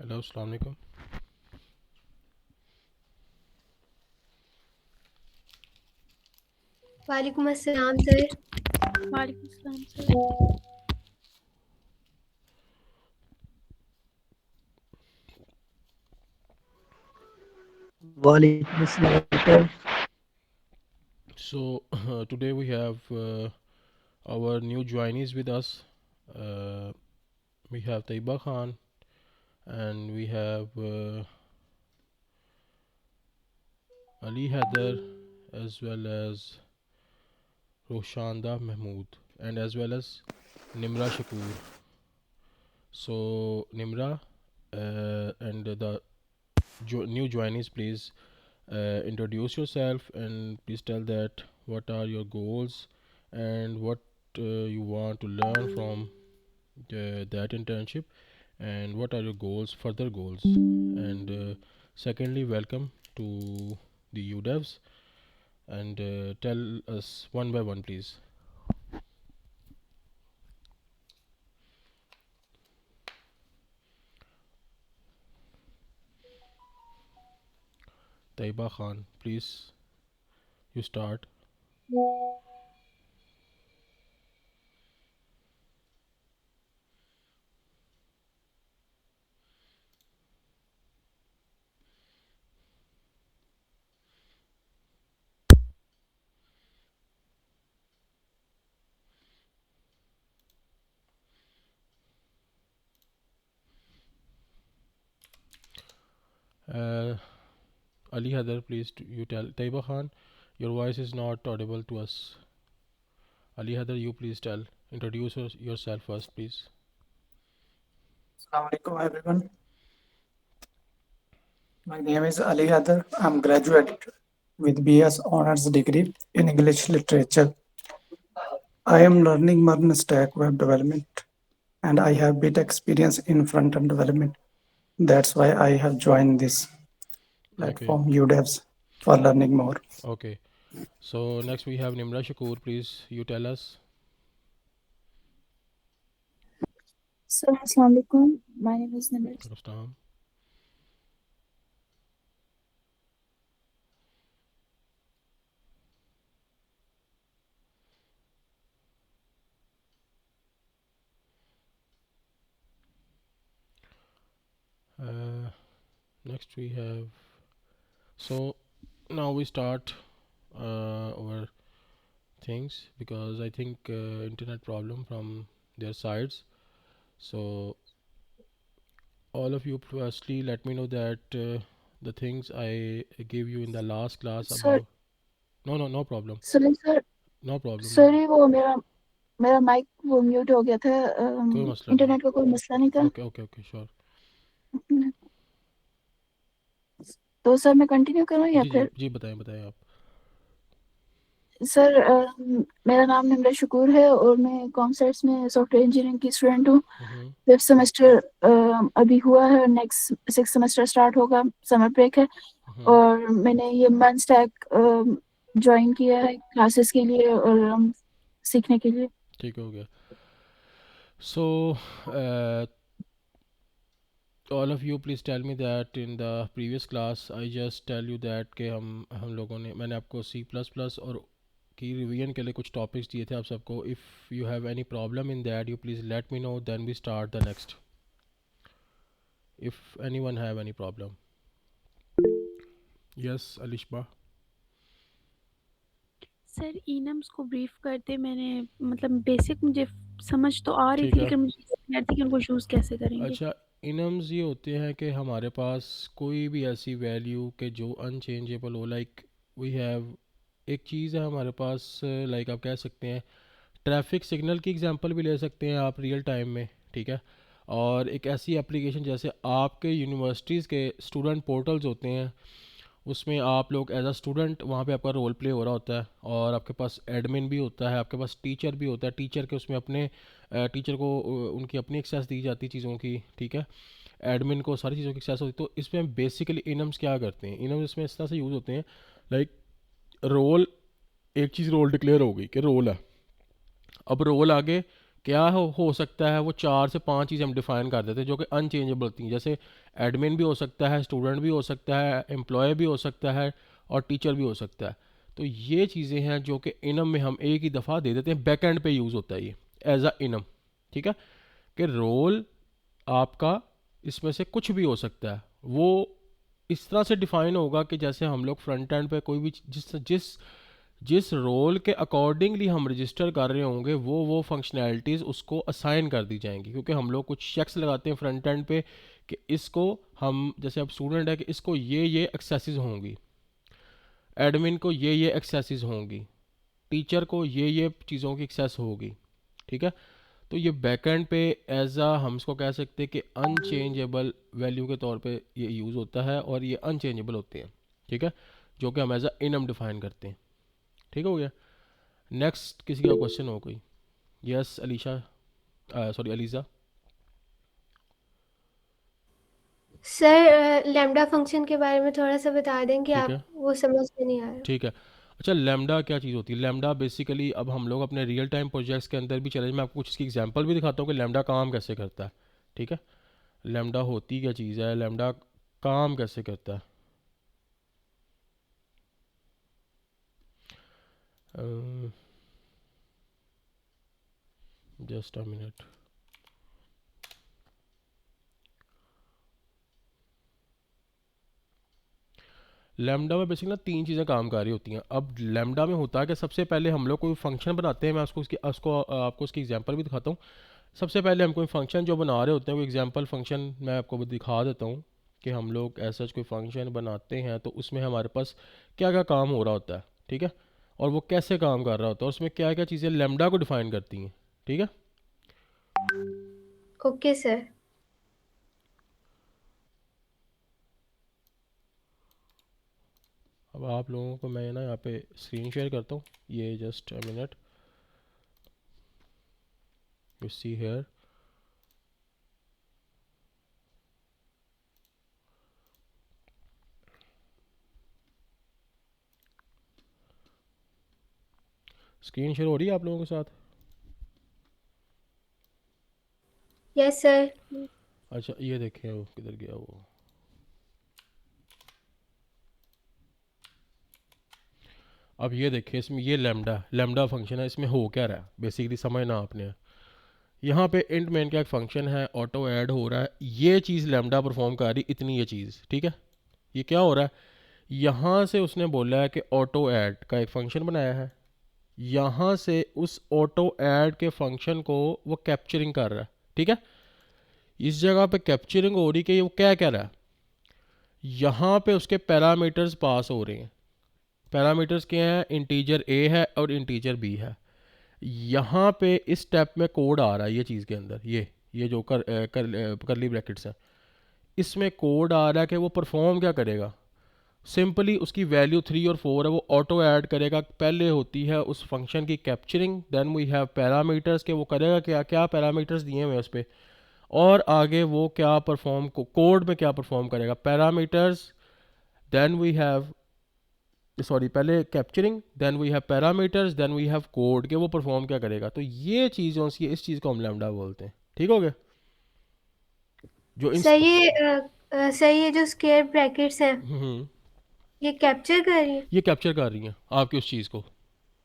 Hello अस्सलाम वालेकुम। वालेकुम अस्सलाम सर। वालेकुम अस्सलाम sir. Walaikum Assalam, sir. So today we have our new joinees with us. Uh, we have Taiba Khan and we have Ali Haider as well as Roshanda Mahmood and as well as Nimra Shakur. So Nimra and the new joinees, please introduce yourself and please tell that what are your goals and what you want to learn from that internship and what are your goals, further goals. And secondly, welcome to the UDevs and tell us one by one, please. Taiba Khan, please, you start. Uh, Ali Haider, please, you tell. Taiba Khan, your voice is not audible to us. Ali Haider, you please tell. Introduce yourself first, please. Assalamu alaikum everyone. My name is Ali Hadar. I'm graduate with BS Honors degree in English Literature. I am learning modern stack web development and I have bit experience in front-end development. That's why I have joined this Okay. platform UDevs for learning more. Okay. So next we have Nimra Shakur. Please, you tell us. So, assalamu alaikum. My name is Nimra. Rustam. Next we have. So now we start our things because I think internet problem from their sides. So all of you, firstly, let me know that the things I gave you in the last class Sir, about. No problem. sorry sir, No problem. sorry वो मेरा मेरा mic वो mute हो गया था। कोई मसला नहीं है. इंटरनेट का कोई मसला नहीं था। Okay sure. तो सर मैं कंटिन्यू करूँ या जी जी फिर? जी बताएं आप. सर मेरा नाम निम्रा शकूर है और मैं कॉमर्स में सॉफ्टवेयर इंजीनियरिंग की स्टूडेंट हूँ। फिफ्थ सेमेस्टर अभी हुआ है, नेक्स्ट सिक्स सेमेस्टर स्टार्ट होगा, समर ब्रेक है। और मैंने ये मंथ स्टैक ज्वाइन किया है क्लासेस के लिए और सीखने के लिए। ठीक हो गया. So all of you please tell me that in the previous class I just tell you that कि हम लोगों ने मैंने आपको C++ और की रिवीजन के लिए कुछ टॉपिक्स दिए थे आप सबको. If you have any problem in that you please let me know, then we start the next. If any one have any problem. Yes Alishba. Sir enums को ब्रीफ करते मैंने मतलब बेसिक मुझे समझ तो आ रही ठीक थी है. लेकिन मुझे क्लियर थी कि उनको चूज़ कैसे करेंगे. अच्छा, इनम्स ये होते हैं कि हमारे पास कोई भी ऐसी वैल्यू के जो अनचेंजेबल हो. लाइक वी हैव एक चीज़ है हमारे पास, लाइक आप कह सकते हैं ट्रैफिक सिग्नल की एग्जांपल भी ले सकते हैं आप रियल टाइम में. ठीक है. और एक ऐसी एप्लीकेशन जैसे आपके यूनिवर्सिटीज़ के स्टूडेंट पोर्टल्स होते हैं, उसमें आप लोग एज अ स्टूडेंट वहाँ पे आपका रोल प्ले हो रहा होता है और आपके पास एडमिन भी होता है, आपके पास टीचर भी होता है. टीचर के उसमें अपने टीचर को उनकी अपनी एक्सेस दी जाती है चीज़ों की. ठीक है. एडमिन को सारी चीज़ों की एक्सेस होती है. तो इसमें बेसिकली इनम्स क्या करते हैं, इनम्स इसमें इस तरह से यूज़ होते हैं. लाइक रोल, एक चीज़ रोल डिक्लेयर हो गई कि रोल है. अब रोल आगे क्या हो सकता है, वो 4 से 5 चीज़ें हम डिफ़ाइन कर देते हैं जो कि अनचेंजेबल होती हैं, जैसे एडमिन भी हो सकता है, स्टूडेंट भी हो सकता है, एम्प्लॉय भी हो सकता है, और टीचर भी हो सकता है। तो ये चीज़ें हैं जो कि इनम में हम एक ही दफ़ा दे देते हैं, बैक एंड पे यूज़ होता है ये एज अ इनम। ठीक है, कि रोल आपका इसमें से कुछ भी हो सकता है, वो इस तरह से डिफ़ाइन होगा कि जैसे हम लोग फ्रंट एंड पे कोई भी जिस जिस जिस रोल के अकॉर्डिंगली हम रजिस्टर कर रहे होंगे वो फंक्शनैलिटीज़ उसको असाइन कर दी जाएंगी, क्योंकि हम लोग कुछ चेक्स लगाते हैं फ्रंट एंड पे कि इसको हम, जैसे अब स्टूडेंट है, कि इसको ये एक्सेसेस होंगी, एडमिन को ये एक्सेसेस होंगी, टीचर को ये चीज़ों की एक्सेस होगी। ठीक है, तो ये बैकएंड पे एज आ हम इसको कह सकते हैं कि अनचेंजेबल वैल्यू के तौर पे ये यूज़ होता है, और ये अनचेंजेबल होते हैं। ठीक है, जो कि हम एज अ इनम डिफाइन करते हैं। ठीक हो गया। नेक्स्ट किसी का क्वेश्चन हो कोई? Yes Alisha, sorry Aliza. Sir lambda function के बारे में थोड़ा सा बता दें कि ठीक आप है, वो समझ में नहीं आ रहा। ठीक है। अच्छा, लैम्डा क्या चीज़ होती है? लैम्डा बेसिकली अब हम लोग अपने रियल टाइम प्रोजेक्ट्स के अंदर भी चले, मैं आपको कुछ इसकी एग्जांपल भी दिखाता हूँ कि लैम्डा काम कैसे करता है। ठीक है, लैम्डा होती क्या चीज़ है, लैम्डा काम कैसे करता है। Just a minute. लैम्डा में बेसिकली ना 3 चीज़ें काम कर रही होती हैं। अब लैम्डा में होता है कि सबसे पहले हम लोग कोई फंक्शन बनाते हैं, मैं उसको आपको उसकी एग्जांपल भी दिखाता हूँ। सबसे पहले हम कोई फंक्शन जो बना रहे होते हैं, कोई एग्जांपल फंक्शन मैं आपको भी दिखा देता हूँ कि हम लोग ऐसा कोई फंक्शन बनाते हैं तो उसमें हमारे पास क्या क्या काम हो रहा होता है। ठीक है, और वो कैसे काम कर रहा होता है, और उसमें क्या क्या चीज़ें लैम्डा को डिफाइन करती हैं। ठीक है, ओके सर। अब आप लोगों को मैं ना यहाँ पे स्क्रीन शेयर करता हूँ, ये just a minute, you see here. Screen share हो रही है आप लोगों के साथ? Yes sir. अच्छा, ये देखें वो किधर गया वो। अब ये देखिए, इसमें ये लैम्डा लैम्डा फंक्शन है, इसमें हो क्या रहा है बेसिकली समझना आपने। यहाँ पे इंट मेन का एक फंक्शन है, ऑटो ऐड हो रहा है, ये चीज़ लैम्डा परफॉर्म कर रही, इतनी ये चीज़। ठीक है, ये क्या हो रहा है, यहाँ से उसने बोला है कि ऑटो ऐड का एक फंक्शन बनाया है, यहाँ से उस ऑटो ऐड के फंक्शन को वो कैप्चरिंग कर रहा है। ठीक है, इस जगह पे कैप्चरिंग हो रही कि वो क्या कह रहा है, यहाँ पे उसके पैरामीटर्स पास हो रहे हैं। पैरामीटर्स क्या हैं, इंटीजर ए है और इंटीजर बी है। यहाँ पे इस स्टेप में कोड आ रहा है, ये चीज़ के अंदर ये जो करली ब्रैकेट्स है, इसमें कोड आ रहा है कि वो परफॉर्म क्या करेगा। सिंपली उसकी वैल्यू 3 और 4 है, वो ऑटो ऐड करेगा। पहले होती है उस फंक्शन की capturing, then we have parameters के वो करेगा क्या क्या पैरामीटर्स दिए हुए हैं उस पर, और आगे वो क्या परफॉर्म कोड में क्या परफॉर्म करेगा, parameters, then we have, sorry पहले capturing, then we have parameters, then we have code के वो परफॉर्म क्या करेगा। तो ये चीज़ों से इस चीज़ को हम लैम्डा बोलते हैं। ठीक हो गया, जो इन सर ये जो स्क्वायर ब्रैकेट्स हैं हम्म, ये कैप्चर कर रही है। ये कैप्चर कर रही हैं आपकी उस चीज़ को।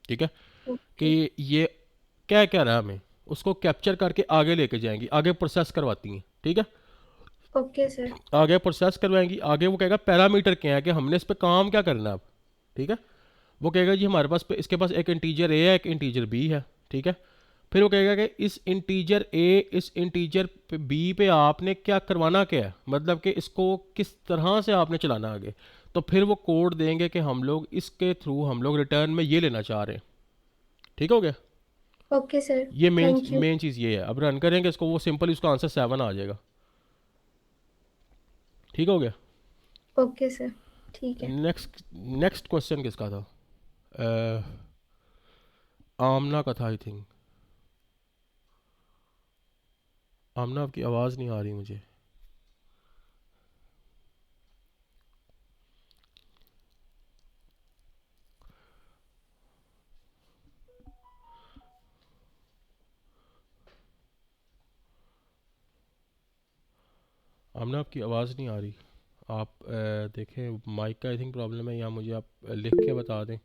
ठीक है, ओके। कि ये क्या कह रहा है हमें, उसको कैप्चर करके आगे लेके जाएंगी, आगे प्रोसेस करवाती हैं। ठीक है, ओके सर। आगे प्रोसेस करवाएंगी, आगे वो कहेगा पैरामीटर क्या है कि हमने इस पर काम क्या करना है अब। ठीक है, वो कहेगा जी हमारे पास इसके पास एक इंटीजर ए है, एक इंटीजर बी है। ठीक है, फिर वो कहेगा कि इस इंटीजर ए, इस इंटीजर बी पे आपने क्या करवाना क्या है, मतलब कि इसको किस तरह से आपने चलाना आगे। तो फिर वो कोड देंगे कि हम लोग इसके थ्रू हम लोग रिटर्न में ये लेना चाह रहे हैं। ठीक हो गया, ओके सर। ये मेन थैंक यू। मेन चीज़ ये है। अब रन करेंगे इसको, वो सिंपल इसका आंसर 7 आ जाएगा। ठीक हो गया। Okay sir. ठीक है। नेक्स्ट नेक्स्ट क्वेश्चन किसका था? अ, आमना का था आई थिंक। आमना आपकी आवाज़ नहीं आ रही मुझे। आमना आपकी आवाज़ नहीं आ रही। आप देखें माइक का आई थिंक प्रॉब्लम है, या मुझे आप लिख के बता दें।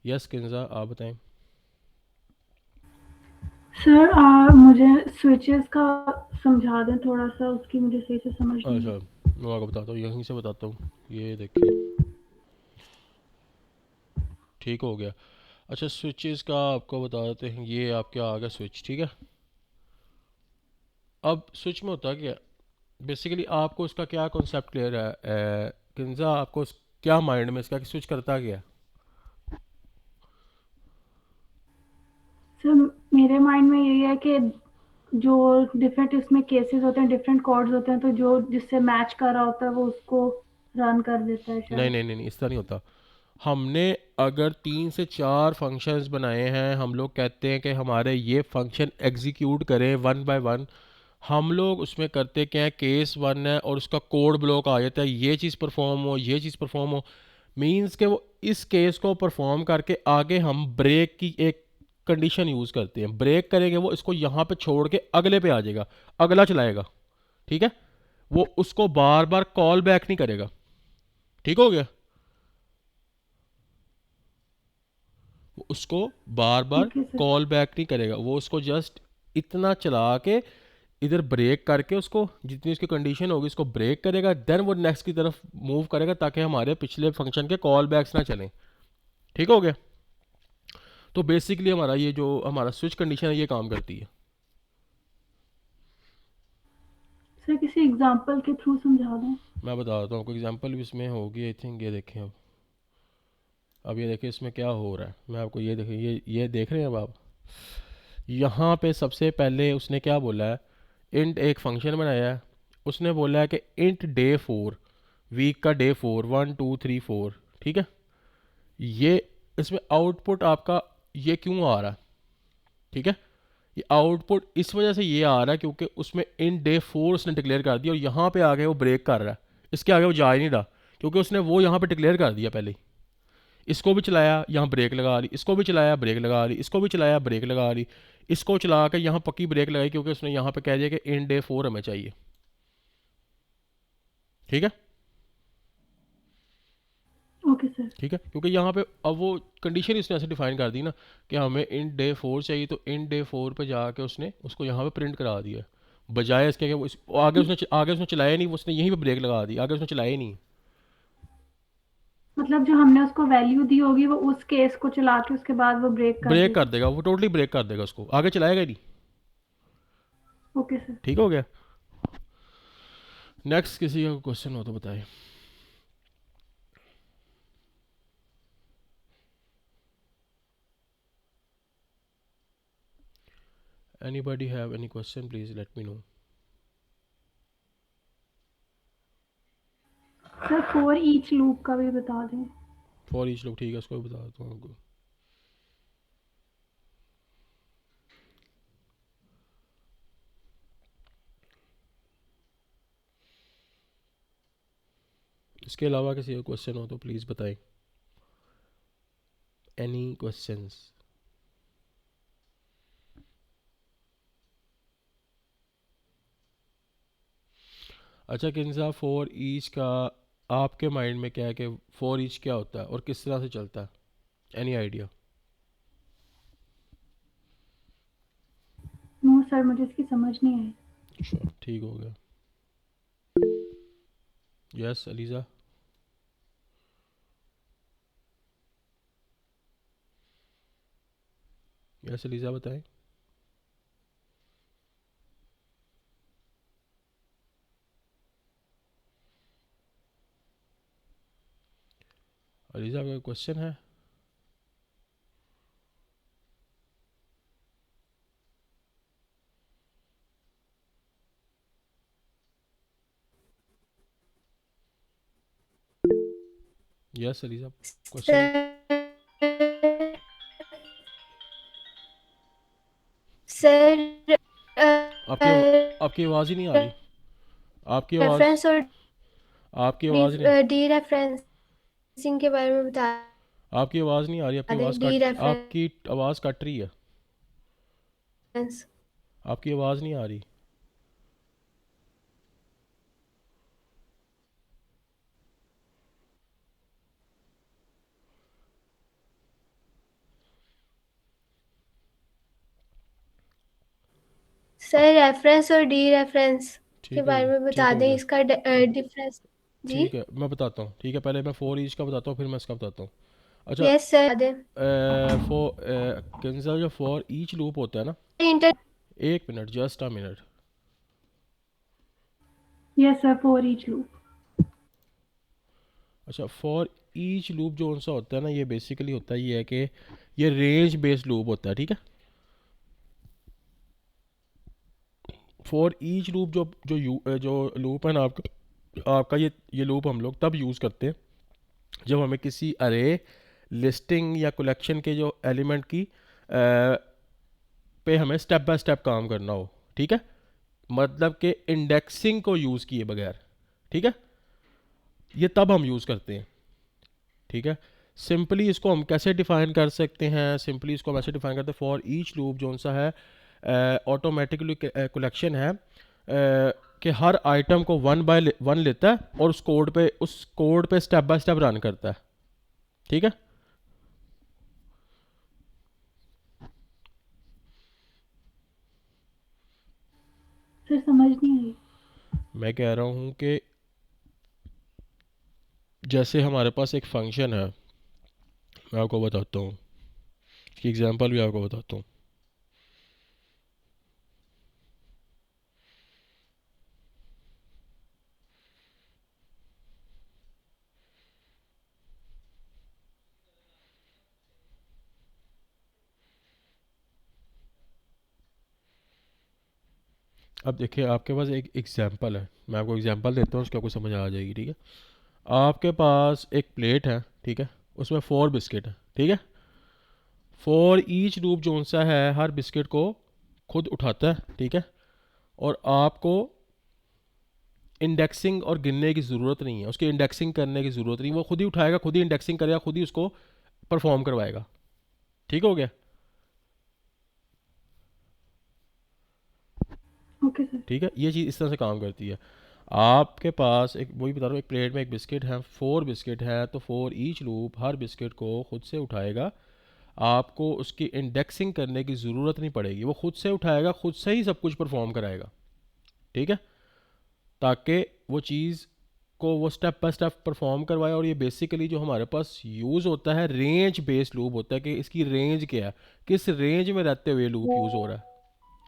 यस किन्जा आप बताएं। सर मुझे स्विचेस का समझा दें थोड़ा सा, उसकी मुझे सही से समझ नहीं अच्छा है। मैं आपको बताता हूँ, यहीं से बताता हूँ। ये देखिए ठीक हो गया। अच्छा स्विचेस का आपको बता देते हैं, ये आपके आ गया स्विच, ठीक है। अब स्विच में होता क्या, बेसिकली आपको इसका क्या कॉन्सेप्ट क्लियर है किन्जा, आपको क्या माइंड में इसका कि स्विच करता क्या है? सर मेरे माइंड में यही है कि जो डिफरेंट इसमें केसेस होते हैं, डिफरेंट कॉर्ड्स होते हैं, तो जो जिससे मैच कर रहा होता है वो उसको रन कर देता है नहीं शायद। नहीं नहीं नहीं, इस तरह नहीं होता। हमने अगर 3 से 4 फंक्शंस बनाए हैं, हम लोग कहते हैं कि हमारे ये फंक्शन एग्जीक्यूट करें वन बाय वन। हम लोग उसमें करते क्या है, केस वन है और उसका कोड ब्लॉक आ जाता है, ये चीज़ परफॉर्म हो, ये चीज़ परफॉर्म हो। मींस के वो इस केस को परफॉर्म करके आगे हम ब्रेक की एक कंडीशन यूज़ करते हैं। ब्रेक करेंगे वो इसको यहाँ पे छोड़ के अगले पे आ जाएगा, अगला चलाएगा, ठीक है। वो उसको बार बार कॉल बैक नहीं करेगा, ठीक हो गया। वो उसको बार बार ओके सर। कॉल बैक नहीं करेगा, वो उसको जस्ट इतना चला के इधर ब्रेक करके उसको जितनी उसकी कंडीशन होगी उसको ब्रेक करेगा, देन वो नेक्स्ट की तरफ मूव करेगा ताकि हमारे पिछले फंक्शन के कॉल बैक्स ना चलें, ठीक हो गया। तो बेसिकली हमारा ये जो हमारा स्विच कंडीशन है ये काम करती है। सर किसी एग्जांपल के थ्रू समझा दें। मैं बता देता हूँ आपको, एग्जांपल भी इसमें होगी आई थिंक। ये देखें अब ये देखिए इसमें क्या हो रहा है। मैं आपको ये देखें, ये देख रहे हैं अब आप। यहाँ पे सबसे पहले उसने क्या बोला है, इंट एक फंक्शन बनाया है। उसने बोला है कि इंट डे 4, वीक का डे 4, 1 2 3 4, ठीक है। ये इसमें आउटपुट आपका ये क्यों आ रहा है, ठीक है। ये आउटपुट इस वजह से ये आ रहा है क्योंकि उसमें इन डे 4 उसने डिक्लेयर कर दिया और यहाँ पे आगे वो ब्रेक कर रहा है, इसके आगे वो जा ही नहीं रहा क्योंकि उसने वो यहाँ पे डिक्लेयर कर दिया पहले ही। इसको भी चलाया, यहाँ ब्रेक लगा ली, इसको भी चलाया ब्रेक लगा ली, इसको भी चलाया ब्रेक लगा ली, इसको चला कर यहाँ पक्की ब्रेक लगाई क्योंकि उसने यहाँ पे कह दिया कि इन डे 4 हमें चाहिए, ठीक है। Okay sir. ठीक है, क्योंकि यहाँ पे अब वो कंडीशन इसने ऐसे डिफाइन कर दी ना कि हमें इन डे 4 चाहिए, तो इन डे 4 पे जाके उसने उसको यहाँ पे प्रिंट करा दिया, बजाय इसके कि वो आगे उसने चलाया नहीं, वो उसने यहीं पे ब्रेक लगा दी, आगे उसने चलाया ही नहीं। मतलब जो हमने उसको वैल्यू दी होगी वो उस केस को चला के उसके बाद वो ब्रेक कर ब्रेक कर देगा। देगा, वो टोटली ब्रेक कर देगा, उसको आगे चलाएगा ही नहीं, ओके सर। ठीक हो गया। नेक्स्ट किसी का क्वेश्चन हो तो बताए। Anybody have any question, please let me know. Sir for each loop का भी बता दें। फॉर ईच लोग ठीक है, उसको भी बता देता हूँ आपको। इसके अलावा किसी का क्वेश्चन हो तो प्लीज़ बताएं। Any questions? अच्छा किन्जा, फॉर ईच का आपके माइंड में क्या है कि फॉर ईच क्या होता है और किस तरह से चलता है? Any idea? नो सर मुझे इसकी समझ नहीं आई। श्योर, ठीक हो गया। यस अलीज़ा? यस अलीज़ा बताएं। अलीज़ा आपका क्वेश्चन है? Yes Aliza question? Sir sir आपकी आपकी आवाज़ ही नहीं आ रही। आपकी आवाज़ रेफरेंस और आपकी आवाज़ नहीं डी रेफरेंसिंग के बारे में बता आपकी आवाज़ नहीं आ रही। दें। डी आपकी आवाज़ कट रही है। रेफरेंस आपकी आवाज़ नहीं आ रही। सर रेफरेंस और डी रेफरेंस के ठीक हो बारे गया, में ठीक बता हो दें, गया, इसका डिफरेंस। जी ठीक है मैं बताता हूँ। ठीक है, पहले मैं फॉर ईच का बताता हूँ, फिर मैं इसका बताता हूँ। अच्छा, यस सर, बता दें। फॉर कैंसर जो फॉर ईच लूप होता है ना, इंटर एक minute, just a minute. Yes sir, for each loop. अच्छा, फॉर ईच लूप जो कौन सा होता है ना, ये बेसिकली होता है ये है कि ये रेंज बेस्ड लूप होता है। ठीक है, फॉर ईच लूप जो लूप है ना आपका ये लूप हम लोग तब यूज़ करते हैं जब हमें किसी अरे, लिस्टिंग या कलेक्शन के जो एलिमेंट की पे हमें स्टेप बाय स्टेप काम करना हो। ठीक है, मतलब कि इंडेक्सिंग को यूज़ किए बगैर। ठीक है, ये तब हम यूज़ करते हैं। ठीक है, सिंपली इसको हम कैसे डिफ़ाइन कर सकते हैं? सिंपली इसको हम ऐसे डिफ़ाइन करते हैं, फॉर ईच लूप जो सा है ऑटोमेटिकली कलेक्शन है कि हर आइटम को वन बाय वन लेता है और उस कोड पे स्टेप बाय स्टेप रन करता है। ठीक है, सर समझ नहीं आई। मैं कह रहा हूँ कि जैसे हमारे पास एक फंक्शन है, मैं आपको बताता हूँ, इसकी एग्जांपल भी आपको बताता हूँ। अब देखिए, आपके पास एक एग्जांपल है, मैं आपको एग्जांपल देता हूँ, उसका आपको समझ आ जाएगी। ठीक है, आपके पास एक प्लेट है। ठीक है, उसमें 4 बिस्किट है। ठीक है, फॉर ईच लूप जो सा है हर बिस्किट को खुद उठाता है। ठीक है, और आपको इंडेक्सिंग और गिनने की ज़रूरत नहीं है, उसकी इंडेक्सिंग करने की ज़रूरत नहीं, वो खुद ही उठाएगा, खुद ही इंडेक्सिंग करेगा, खुद ही उसको परफॉर्म करवाएगा। ठीक हो गया? Okay sir. ठीक है, ये चीज़ इस तरह से काम करती है। आपके पास एक, वही बता रहा हूँ, एक प्लेट में एक बिस्किट है, 4 बिस्किट है, तो for each loop her biscuit को खुद से उठाएगा, आपको उसकी इंडेक्सिंग करने की ज़रूरत नहीं पड़ेगी, वो खुद से उठाएगा, खुद से ही सब कुछ परफॉर्म कराएगा। ठीक है, ताकि वो चीज़ को वो स्टेप बाय स्टेप परफॉर्म करवाए। और ये बेसिकली जो हमारे पास यूज़ होता है रेंज बेस्ड लूप होता है, कि इसकी रेंज क्या है, किस रेंज में रहते हुए लूप यूज़ हो रहा है।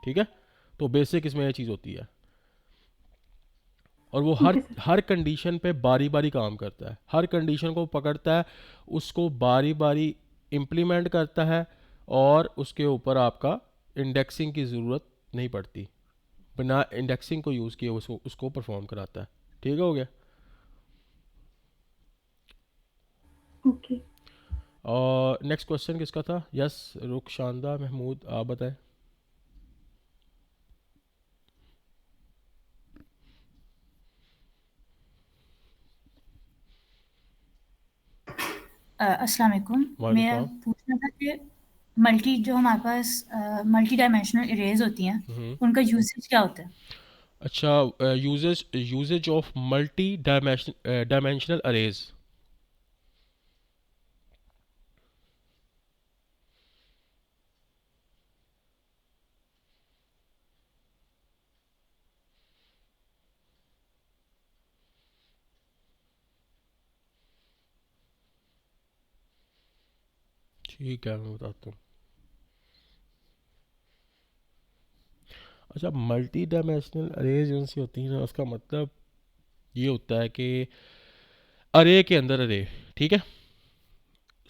ठीक है, तो बेसिक इसमें ये चीज़ होती है, और वो हर ओके सर। हर कंडीशन पे बारी बारी काम करता है, हर कंडीशन को पकड़ता है, उसको बारी बारी इम्प्लीमेंट करता है, और उसके ऊपर आपका इंडेक्सिंग की ज़रूरत नहीं पड़ती, बिना इंडेक्सिंग को यूज़ किए उसको परफॉर्म कराता है। ठीक हो गया? ओके। और नेक्स्ट क्वेश्चन किसका था? यस, रुखशांदा महमूद, आप बताएं। अस्सलाम वालेकुम। मैं वालेकुम। पूछना था कि जो हमारे पास मल्टी डायमेंशनल इरेज होती हैं, हम्म। उनका यूसेज क्या होता है? अच्छा, usages of multi dimensional arrays. ठीक है, मैं बताता हूँ। अच्छा, मल्टी डायमेंशनल अरेज जो सी होती है ना, उसका मतलब ये होता है कि अरे के अंदर अरे। ठीक है,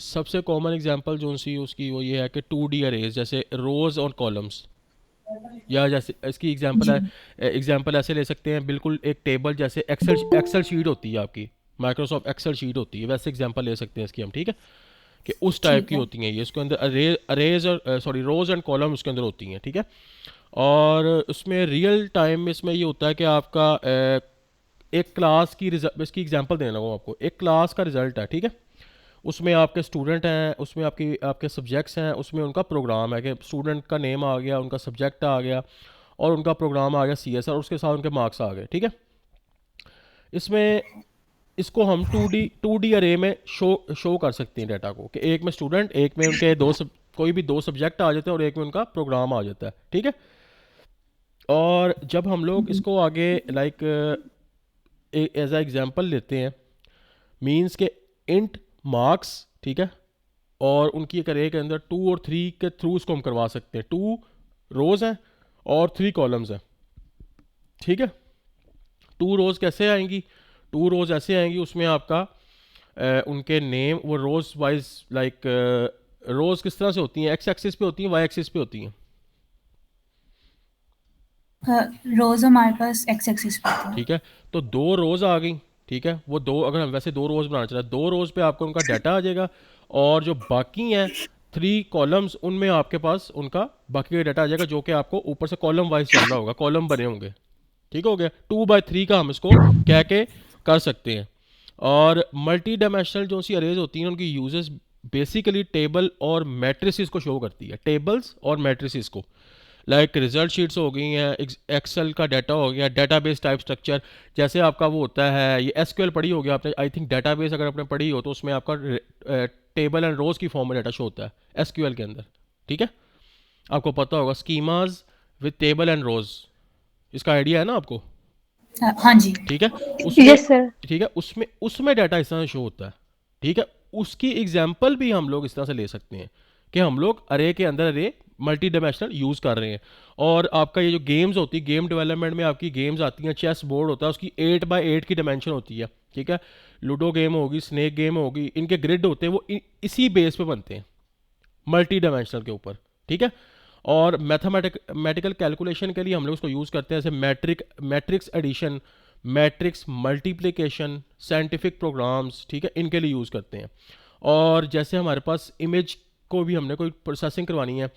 सबसे कॉमन एग्जांपल जो सी उसकी वो ये है कि 2D अरेज, जैसे रोज और कॉलम्स, या जैसे इसकी एग्जांपल जी। है, एग्जांपल ऐसे ले सकते हैं, बिल्कुल एक टेबल जैसे एक्सेल शीट होती है आपकी, माइक्रोसॉफ्ट एक्सेल शीट होती है, वैसे एग्जांपल ले सकते हैं इसकी हम। ठीक है, कि उस टाइप ठीक की है। होती हैं ये, इसके अंदर अरेज और सॉरी रोज एंड कॉलम उसके अंदर होती हैं। ठीक है, और उसमें रियल टाइम में इसमें ये होता है कि आपका एक क्लास की रिजल्ट, इसकी एग्जांपल देना लगा आपको, एक क्लास का रिजल्ट है। ठीक है, उसमें आपके स्टूडेंट हैं, उसमें आपके सब्जेक्ट्स हैं, उसमें उनका प्रोग्राम है कि स्टूडेंट का नेम आ गया, उनका सब्जेक्ट आ गया, और उनका प्रोग्राम आ गया CS, और उसके साथ उनके मार्क्स आ गए। ठीक है, इसमें इसको हम 2D अरे में शो कर सकते हैं डाटा को, कि एक में स्टूडेंट, एक में उनके कोई भी 2 सब्जेक्ट आ जाते हैं, और एक में उनका प्रोग्राम आ जाता है। ठीक है, और जब हम लोग इसको आगे लाइक एज अ एग्जांपल लेते हैं, मींस के इंट मार्क्स, ठीक है, और उनकी एक अरे के अंदर 2 और 3 के थ्रू इसको हम करवा सकते हैं। 2 रोज़ हैं और 3 कॉलम्स हैं, ठीक है। 2 रोज़ कैसे आएंगी? 2 रोज़ ऐसे आएंगी, उसमें आपका उनके नेम, वो रोज़ वाइज लाइक रोज़ किस तरह से होती हैं, एक्स एक्सिस पे होती हैं, वाई एक्सिस पे होती हैं? रोज हमारे पास एक्स एक्सिस पे होती है। ठीक है, तो 2 रोज़ आ गई, ठीक है। वो दो, अगर हम वैसे 2 रोज़ बनाना चाहते हैं, 2 रोज़ पे आपको उनका डाटा आ जाएगा, और जो बाकी हैं 3 कॉलम्स, उनमें आपके पास उनका बाकी का डाटा आ जाएगा, जो कि आपको ऊपर से कॉलम वाइज चलना होगा, कॉलम बने होंगे, ठीक हो गया। 2/3 का हम इसको कह के कर सकते हैं। और मल्टी डायमेंशनल जो सी अरेज होती हैं, उनकी यूजेस बेसिकली टेबल और मैट्रिसेस को शो करती है, टेबल्स और मैट्रिसेस को। लाइक रिजल्ट शीट्स हो गई हैं, एक्सेल का डाटा हो गया, डाटाबेस टाइप स्ट्रक्चर, जैसे आपका वो होता है, ये एसक्यूएल पढ़ी होगी आपने, आई थिंक डाटाबेस अगर आपने पढ़ी हो तो उसमें आपका टेबल एंड रोज की फॉर्म में डाटा शो होता है एसक्यूएल के अंदर, ठीक है। आपको पता होगा स्कीमाज विद टेबल एंड रोज, इसका आइडिया है ना आपको? हाँ जी। ठीक है, उसमें यस सर। ठीक है, उसमें उसमें डाटा इस तरह से शो होता है, ठीक है। उसकी एग्जाम्पल भी हम लोग इस तरह से ले सकते हैं कि हम लोग अरे के अंदर अरे मल्टी डायमेंशनल यूज़ कर रहे हैं। और आपका ये जो गेम्स होती है, गेम डेवलपमेंट में आपकी गेम्स आती हैं, चेस बोर्ड होता है, उसकी 8x8 की डायमेंशन होती है, ठीक है। लूडो गेम होगी, स्नेक गेम होगी, इनके ग्रिड होते हैं, वो इसी बेस पे बनते हैं, मल्टी डायमेंशनल के ऊपर, ठीक है। और मैथमेटिकल कैलकुलेशन के लिए हम लोग उसको यूज़ करते हैं, जैसे matrix addition, matrix multiplication, scientific programs, ठीक है, इनके लिए यूज़ करते हैं। और जैसे हमारे पास इमेज को भी हमने कोई प्रोसेसिंग करवानी है,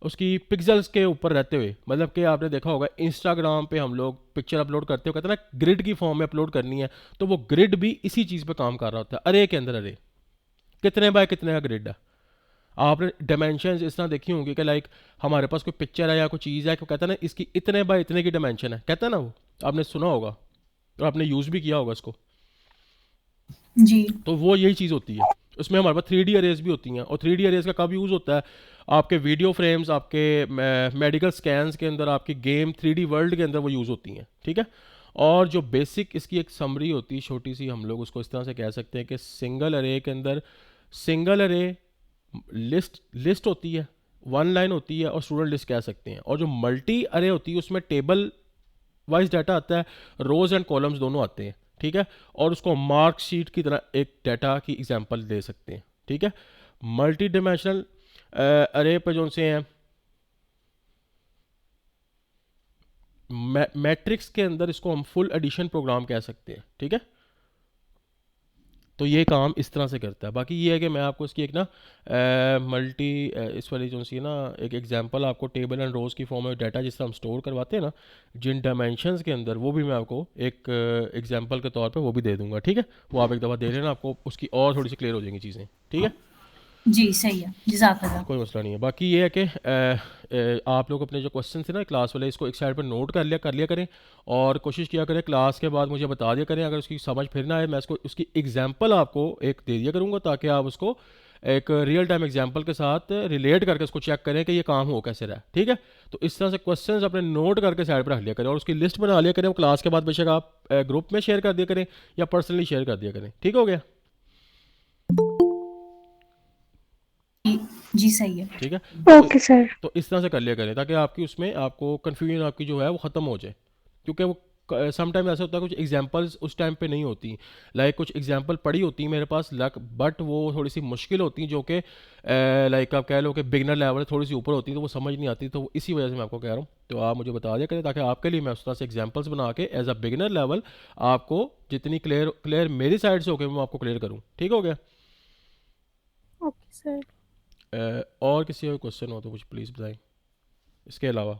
उसकी पिक्सल्स के ऊपर रहते हुए, मतलब कि आपने देखा होगा इंस्टाग्राम पे हम लोग पिक्चर अपलोड करते हो, कहते हैं ना ग्रिड की फॉर्म में अपलोड करनी है, तो वो ग्रिड भी इसी चीज़ पे काम कर रहा होता है, अरे के अंदर अरे कितने बाय कितने का ग्रिड है। आपने डायमेंशन इस तरह देखी होंगी कि लाइक हमारे पास कोई पिक्चर है या कोई चीज़ है, कि कहता है ना इसकी इतने बाय इतने की डायमेंशन है, कहता है ना, वो आपने सुना होगा और आपने यूज़ भी किया होगा इसको। जी। तो वो यही चीज़ होती है। उसमें हमारे पास 3D अरेज भी होती हैं, और 3D अरेज का कब यूज़ होता है? आपके वीडियो फ्रेम्स, आपके मेडिकल स्कैन्स के अंदर, आपकी गेम 3D वर्ल्ड के अंदर वो यूज़ होती हैं, ठीक है। और जो बेसिक इसकी एक समरी होती है छोटी सी, हम लोग उसको इस तरह से कह सकते हैं कि सिंगल अरे के अंदर सिंगल अरे लिस्ट होती है, 1 लाइन होती है, और स्टूडेंट लिस्ट कह सकते हैं। और जो मल्टी अरे होती है उसमें टेबल वाइज डाटा आता है, रोज एंड कॉलम्स दोनों आते हैं, ठीक है। और उसको मार्क शीट की तरह एक डाटा की एग्जांपल दे सकते हैं, ठीक है। मल्टी डायमेंशनल अरे पे जो से हैं मैट्रिक्स के अंदर, इसको हम फुल एडिशन प्रोग्राम कह सकते हैं, ठीक है। तो ये काम इस तरह से करता है। बाकी ये है कि मैं आपको इसकी एक ना मल्टी इस वाली जो सी ना एक एग्जांपल आपको टेबल एंड रोज़ की फॉर्म में डाटा जिस तरह हम स्टोर करवाते हैं ना जिन डायमेंशंस के अंदर, वो भी मैं आपको एक एग्जांपल के तौर पे वो भी दे दूंगा, ठीक है। वो आप एक दफ़ा दे लेना, आपको उसकी और थोड़ी सी क्लियर हो जाएंगी चीज़ें, ठीक है। जी सही है, जज़ाकल्लाह। कोई मसला नहीं है। बाकी ये है कि आप लोग अपने जो क्वेश्चन थे ना क्लास वाले, इसको एक साइड पर नोट कर लिया करें, और कोशिश किया करें क्लास के बाद मुझे बता दिया करें। अगर उसकी समझ फिर ना आए, मैं इसको उसकी एग्जांपल आपको एक दे दिया करूँगा, ताकि आप उसको एक रियल टाइम एग्जांपल के साथ रिलेट करके उसको चेक करें कि ये काम हो कैसे रहा है, ठीक है। तो इस तरह से क्वेश्चंस अपने नोट करके साइड पर रख लिया करें, और उसकी लिस्ट बना लिया करें। वो क्लास के बाद बेशक आप ग्रुप में शेयर कर दिया करें या पर्सनली शेयर कर दिया करें, ठीक हो गया? जी सही है। ठीक है। Okay sir. तो इस तरह से कर लिया करें, ताकि आपकी उसमें आपको कन्फ्यूजन आपकी जो है वो ख़त्म हो जाए। क्योंकि वो समटाइम ऐसा होता है, कुछ एग्जांपल्स उस टाइम पे नहीं होती, लाइक कुछ एग्जांपल पड़ी होती है मेरे पास लक, बट वो थोड़ी सी मुश्किल होती हैं, जो कि लाइक आप कह लो कि बिगनर लेवल थोड़ी सी ऊपर होती है, तो वो समझ नहीं आती। तो इसी वजह से मैं आपको कह रहा हूँ, तो आप मुझे बता दिया करें, ताकि आपके लिए मैं उस तरह से एग्जाम्पल्स बना के एज अ बिगनर लेवल आपको जितनी क्लियर मेरी साइड से होकर मैं आपको क्लियर करूँ, ठीक हो गया? Okay sir. और किसी और क्वेश्चन हो तो कुछ प्लीज़ बताएं इसके अलावा।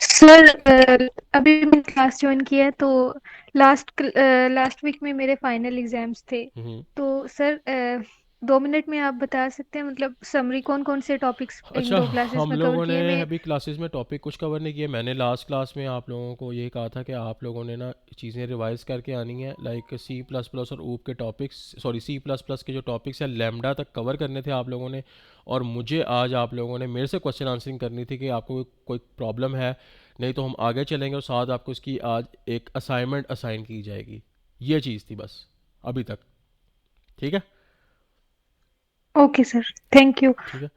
सर अभी मैंने क्लास ज्वाइन किया है, तो लास्ट वीक में मेरे फाइनल एग्जाम्स थे। हम्म। तो सर 2 मिनट में आप बता सकते हैं, मतलब समरी कौन कौन से टॉपिक्स इन अच्छा, 2 क्लासेस हम में कवर लोगों ने किए? मैं अभी क्लासेस में टॉपिक कुछ कवर नहीं किए। मैंने लास्ट क्लास में आप लोगों को ये कहा था कि आप लोगों ने ना चीज़ें रिवाइज करके आनी है, लाइक सी प्लस प्लस और ऊप के topics, sorry C plus plus के जो टॉपिक्स हैं लैम्डा तक कवर करने थे आप लोगों ने। और मुझे आज आप लोगों ने मेरे से क्वेश्चन आंसरिंग करनी थी कि आपको कोई प्रॉब्लम है, नहीं तो हम आगे चलेंगे और साथ आपको इसकी आज एक असाइनमेंट असाइन की जाएगी। ये चीज़ थी बस अभी तक, ठीक है? Okay sir, thank you. ठीक है।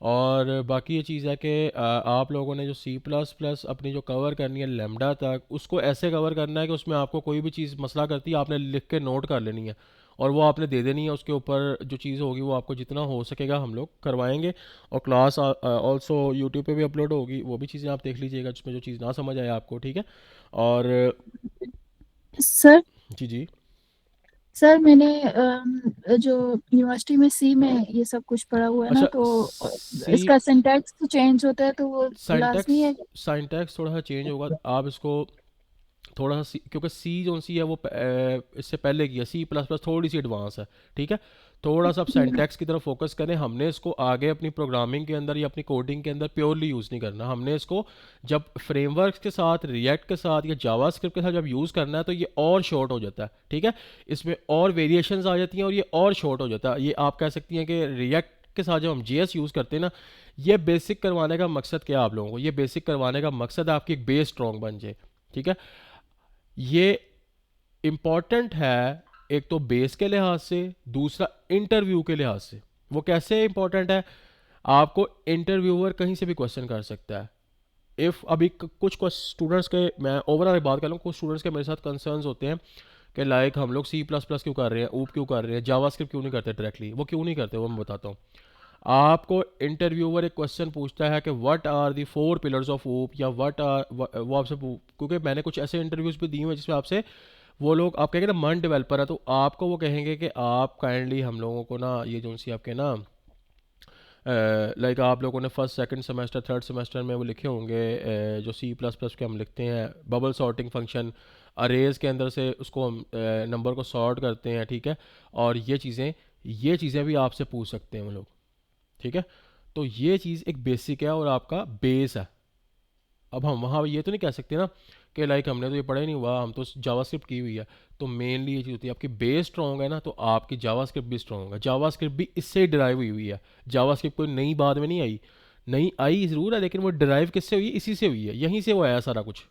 और बाकी ये चीज़ है कि आप लोगों ने जो सी प्लस प्लस अपनी जो कवर करनी है लेमडा तक, उसको ऐसे कवर करना है कि उसमें आपको कोई भी चीज़ मसला करती है आपने लिख के नोट कर लेनी है और वो आपने दे देनी है। उसके ऊपर जो चीज़ होगी वो आपको जितना हो सकेगा हम लोग करवाएंगे। और क्लास ऑल्सो यूट्यूब पे भी अपलोड होगी, वो भी चीज़ें आप देख लीजिएगा जिसमें जो चीज़ ना समझ आए आपको, ठीक है? और सर जी जी। सर मैंने जो यूनिवर्सिटी में सी में ये सब कुछ पढ़ा हुआ है ना, अच्छा, तो सी इसका सिंटैक्स तो चेंज होता है, तो वो साइंटेक्स लाजमी है। साइंटेक्स थोड़ा सा चेंज होगा। आप इसको थोड़ा सा क्योंकि सी जो सी है वो इससे पहले की है, सी प्लस प्लस थोड़ी सी एडवांस है, ठीक है? थोड़ा सा आप सिंटैक्स की तरफ फोकस करें। हमने इसको आगे अपनी प्रोग्रामिंग के अंदर या अपनी कोडिंग के अंदर प्योरली यूज़ नहीं करना। हमने इसको जब फ्रेमवर्क्स के साथ, रिएक्ट के साथ या जावास्क्रिप्ट के साथ जब यूज़ करना है तो ये और शॉर्ट हो जाता है, ठीक है? इसमें और वेरिएशंस आ जाती हैं और ये और शॉर्ट हो जाता है। ये आप कह सकती हैं कि रिएक्ट के साथ जब हम जेएस यूज़ करते हैं ना, ये बेसिक करवाने का मकसद क्या है आप लोगों को? ये बेसिक करवाने का मकसद है आपकी एक बेस स्ट्रॉन्ग बन जाए, ठीक है? ये इम्पॉर्टेंट है एक तो बेस के लिहाज से, दूसरा इंटरव्यू के लिहाज से। वो कैसे इंपॉर्टेंट है? आपको इंटरव्यूअर कहीं से भी क्वेश्चन कर सकता है। इफ़ अभी कुछ स्टूडेंट्स के, मैं ओवरऑल बात कर लूँ, कुछ स्टूडेंट्स के मेरे साथ कंसर्न्स होते हैं कि लाइक हम लोग सी प्लस प्लस क्यों कर रहे हैं, ऊप क्यों कर रहे हैं, जावास्क्रिप्ट क्यों नहीं करते डायरेक्टली। वो क्यों नहीं करते वो मैं बताता हूँ आपको। इंटरव्यूअर एक क्वेश्चन पूछता है कि what are the 4 pillars of OOP, या व्हाट आर, वो आपसे क्योंकि मैंने कुछ ऐसे इंटरव्यूज़ भी दिए हुए हैं जिसमें आपसे वो लोग, आप कहेंगे ना मन डेवलपर है, तो आपको वो कहेंगे कि आप काइंडली हम लोगों को ना ये जो सी आपके ना लाइक आप लोगों ने first second semester third semester में वो लिखे होंगे जो सी प्लस प्लस के हम लिखते हैं बबल सॉर्टिंग फंक्शन, अरेज के अंदर से उसको हम नंबर को सॉर्ट करते हैं, ठीक है? और ये चीज़ें भी आपसे पूछ सकते हैं वो लोग, ठीक है? तो ये चीज़ एक बेसिक है और आपका बेस है। अब हम वहाँ ये तो नहीं कह सकते ना कि लाइक हमने तो ये पढ़ा ही नहीं हुआ, हम तो जावास्क्रिप्ट की हुई है। तो मेनली ये चीज़ होती है, आपकी बेस स्ट्रॉन्ग है ना, तो आपकी जावास्क्रिप्ट भी स्ट्रॉन्ग होगा। जावास्क्रिप्ट भी इससे ही डिराइव हुई है। जावास्क्रिप्ट कोई नई बात में नहीं आई, नई आई ज़रूर है, लेकिन वो डिराइव किससे हुई है? इसी से हुई है, यहीं से वो आया सारा कुछ।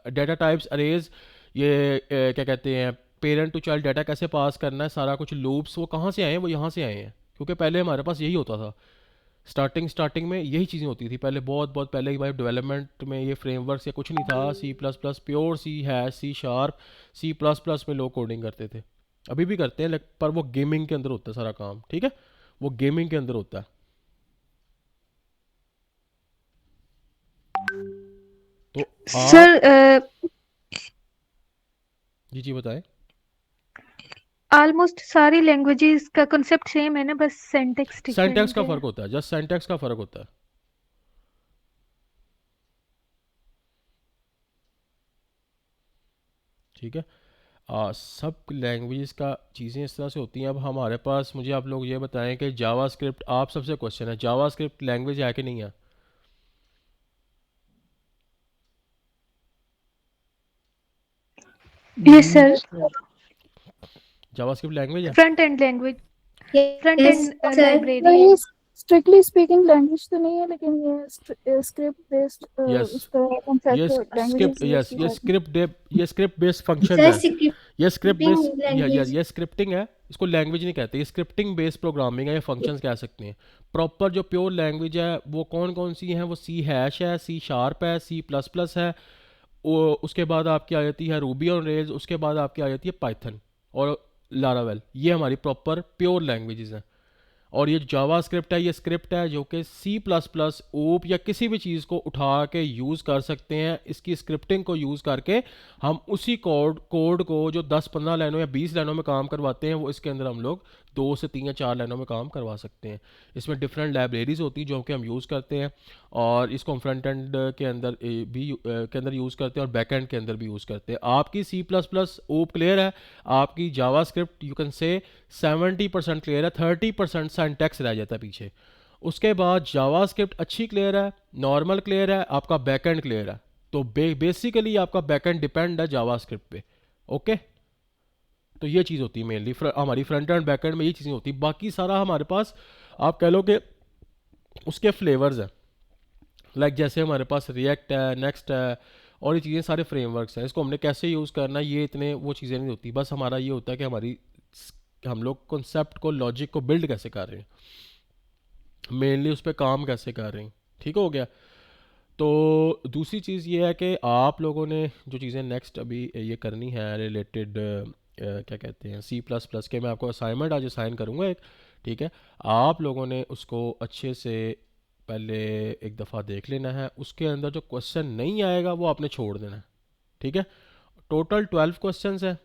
डाटा टाइप्स, अरेज, ये क्या कहते हैं, पेरेंट टू चाइल्ड डाटा कैसे पास करना है, सारा कुछ लूप्स, वो कहाँ से आए हैं? वो यहाँ से आए हैं, क्योंकि पहले हमारे पास यही होता था। स्टार्टिंग में यही चीज़ें होती थी पहले, बहुत बहुत पहले की बात। डेवलपमेंट में ये फ्रेमवर्क या कुछ नहीं था। C plus plus pure C है, C sharp, C plus plus में लोग कोडिंग करते थे, अभी भी करते हैं, पर वो गेमिंग के अंदर होता है सारा काम, ठीक है? वो गेमिंग के अंदर होता है। तो आप सर जी जी बताएं। ऑलमोस्ट सारी लैंग्वेजेस का कॉन्सेप्ट सेम है ना, बस सिंटैक्स सिंटैक्स डिफरेंट का है। फ़र्क होता है, जस्ट सिंटैक्स का फ़र्क होता है, ठीक है? सब लैंग्वेजेस का चीज़ें इस तरह से होती हैं। अब हमारे पास, मुझे आप लोग ये बताएं कि जावास्क्रिप्ट, आप सबसे क्वेश्चन है, जावास्क्रिप्ट लैंग्वेज है कि नहीं है? यस सर, जावास्क्रिप्ट लैंग्वेज है। Front end language, front yes and sir. Library है। ये स्ट्रिक्टली स्पीकिंग लैंग्वेज तो नहीं है, लेकिन ये स्क्रिप्ट बेस्ड यस, उसका ये concept script, languages use yes की ये जाती स्क्रिप्ट ये स्क्रिप्ट बेस्ड फंक्शंस सर हैं। ये स्क्रिप्ट बेस्ड, स्क्रिप्टिंग लैंग्वेज। ये स्क्रिप्टिंग है, इसको लैंग्वेज नहीं कहते, ये स्क्रिप्टिंग बेस्ड प्रोग्रामिंग है, या फंक्शंस कह सकते हैं। प्रॉपर जो प्योर लैंग्वेज है वो कौन कौन सी हैं? वो सी हैश है, सी शार्प है, सी प्लस प्लस है, उसके बाद आपकी आ जाती है रूबी ऑन रेल्स, उसके बाद आपकी आ जाती है पाइथन और लारावेल। ये हमारी प्रॉपर प्योर लैंग्वेजेस हैं। और ये जावा स्क्रिप्ट है, ये स्क्रिप्ट है जो कि सी प्लस प्लस ओप या किसी भी चीज़ को उठा के यूज़ कर सकते हैं। इसकी स्क्रिप्टिंग को यूज़ करके हम उसी कोड को जो 10-15 लाइनों या 20 लाइनों में काम करवाते हैं वो इसके अंदर हम लोग 2 से 3 या 4 लाइनों में काम करवा सकते हैं। इसमें डिफरेंट लाइब्रेरीज होती हैं जो कि हम यूज़ करते हैं, और इसको हम फ्रंट एंड के अंदर के अंदर यूज़ करते हैं और बैक एंड के अंदर भी यूज़ करते हैं। आपकी सी प्लस प्लस ओप क्लियर है, आपकी जावा script you can say 70% clear है, 30% सिंटैक्स रह जाता है पीछे। उसके बाद जावा स्क्रिप्ट अच्छी क्लियर है, नॉर्मल क्लियर है, आपका बैक एंड क्लियर है। तो बेसिकली आपका बैक एंड डिपेंड है जावा स्क्रिप्ट पे। ओके, तो ये चीज़ होती है मेनली हमारी फ्रंट एंड बैक एंड में ये चीज़ें होती है। बाकी सारा हमारे पास आप कह लो कि उसके फ्लेवर्स हैं, लाइक जैसे हमारे पास रिएक्ट है, नेक्स्ट है, और ये चीज़ें सारे फ्रेमवर्क्स हैं। इसको हमने कैसे यूज़ करना है ये इतने वो चीज़ें नहीं होती, बस हमारा ये होता है कि हम लोग कॉन्सेप्ट को, लॉजिक को बिल्ड कैसे कर रहे हैं, मेनली उस पर काम कैसे कर रहे हैं। ठीक हो गया। तो दूसरी चीज़ ये है कि आप लोगों ने जो चीज़ें नेक्स्ट अभी ये करनी है रिलेटेड क्या कहते हैं सी प्लस प्लस के, मैं आपको असाइनमेंट आज असाइन करूँगा एक, ठीक है। आप लोगों ने उसको अच्छे से पहले एक दफ़ा देख लेना है। उसके अंदर जो क्वेश्चन नहीं आएगा वो आपने छोड़ देना है, ठीक है। टोटल 12 क्वेश्चंस हैं,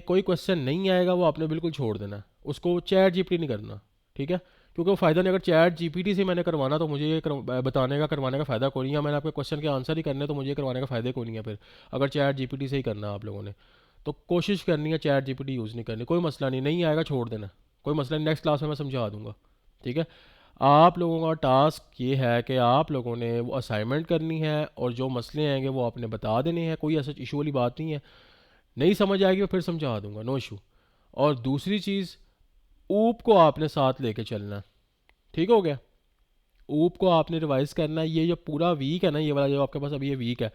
कोई क्वेश्चन नहीं आएगा वो आपने बिल्कुल छोड़ देना है, उसको चैट जीपीटी नहीं करना, ठीक है। क्योंकि वो फ़ायदा नहीं, अगर चैट जीपीटी से मैंने करवाना तो मुझे ये करवाने का फ़ायदा कोई नहीं है। मैंने आपके क्वेश्चन के आंसर ही करने तो मुझे करवाने का फ़ायदा कोई नहीं है फिर, अगर चैट जीपीटी से ही करना आप लोगों ने। तो कोशिश करनी है चैट जीपीटी यूज़ नहीं करनी, कोई मसला नहीं आएगा छोड़ देना, कोई मसला नहीं, नेक्स्ट क्लास में मैं समझा दूंगा, ठीक है। आप लोगों का टास्क ये है कि आप लोगों ने वो असाइनमेंट करनी है और जो मसले आएंगे वो आपने बता देने हैं, कोई ऐसा इशू वाली बात नहीं है। नहीं समझ आएगी मैं फिर समझा दूंगा, नो इशू। और दूसरी चीज़, ऊप को आपने साथ लेके चलना, ठीक हो गया। ऊप को आपने रिवाइज करना है। ये जो पूरा वीक है ना, ये वाला जो आपके पास अभी ये वीक है,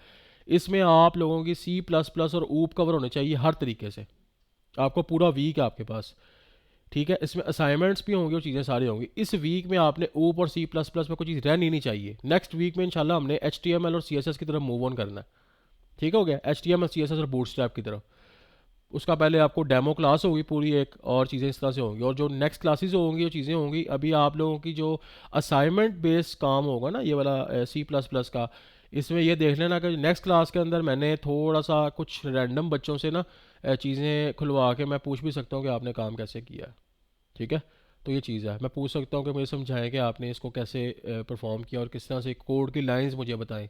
इसमें आप लोगों की सी प्लस प्लस और ऊप कवर होने चाहिए हर तरीके से। आपको पूरा वीक है आपके पास, ठीक है। इसमें असाइनमेंट्स भी होंगे और चीज़ें सारी होंगी। इस वीक में आपने ऊप और सी प्लस प्लस में कोई चीज़ रहनी नहीं चाहिए। नेक्स्ट वीक में इंशाल्लाह हमने HTML और CSS की तरफ मूव ऑन करना है, ठीक हो गया। HTML CSS और बूटस्ट्रैप की तरफ, उसका पहले आपको डेमो क्लास होगी पूरी एक, और चीज़ें इस तरह से होंगी। और जो नेक्स्ट क्लासेस होंगी वो चीज़ें होंगी, अभी आप लोगों की जो असाइनमेंट बेस्ड काम होगा ना ये वाला सी प्लस प्लस का, इसमें ये देख लेना कि नेक्स्ट क्लास के अंदर मैंने थोड़ा सा कुछ रैंडम बच्चों से ना चीज़ें खुलवा के मैं पूछ भी सकता हूँ कि आपने काम कैसे किया है, ठीक है। तो ये चीज़ है, मैं पूछ सकता हूँ कि मुझे समझाएं कि आपने इसको कैसे परफॉर्म किया और किस तरह से कोड की लाइंस मुझे बताएं